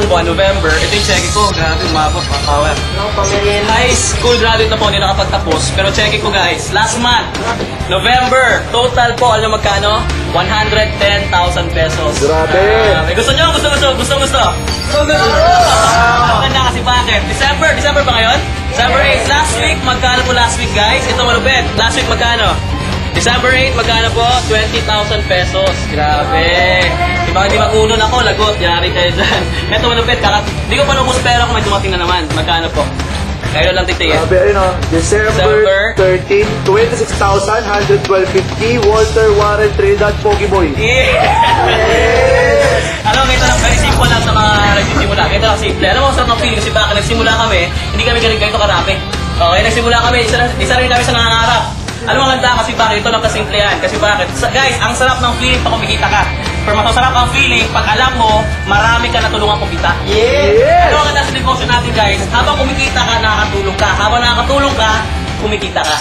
ng buwan, November. Ito yung cheque ko. Grabe, umabot, power. High school graduate na po, hindi nakapagtapos. Pero cheque ko guys, last month, November, total po, alam mo magkano? 110,000 pesos. Grabe! Gusto nyo? Gusto? Maganda kasi bakit? December ba ngayon? December 8, last week, magkano po last week guys? Ito malupit, last week magkano? December 8, magkano po? 20,000 pesos. Grabe. Diba hindi mag-unon ako, lagot, yari kayo dyan. Ito malupit, hindi ko pa naubos pera kung may dumating na naman. Magkano po? Kayo lang titingin. Grabe, ayun o. December 13, 26,112.50, Walter Warren Trinidad Pokeboy. Alam mo, ito lang, very simple lang sa mga nagsisimula. Ito lang simple. Alam mo, sarap ng feeling kasi baka nagsimula kami, hindi kami galing ganito karami. Okay, nagsimula kami, isa rin kami sa nangangarap. Alam mo, maganda kasi bakit? Ito lang kasimple yan. Kasi bakit? Guys, ang sarap ng feeling pag kumikita ka. Pero mas masarap ang feeling pag alam mo, marami ka natulungan kumita. Yes! Ano ang ganda sa negosyo natin guys? Habang kumikita ka, nakakatulong ka. Habang nakakatulong ka, kumikita ka.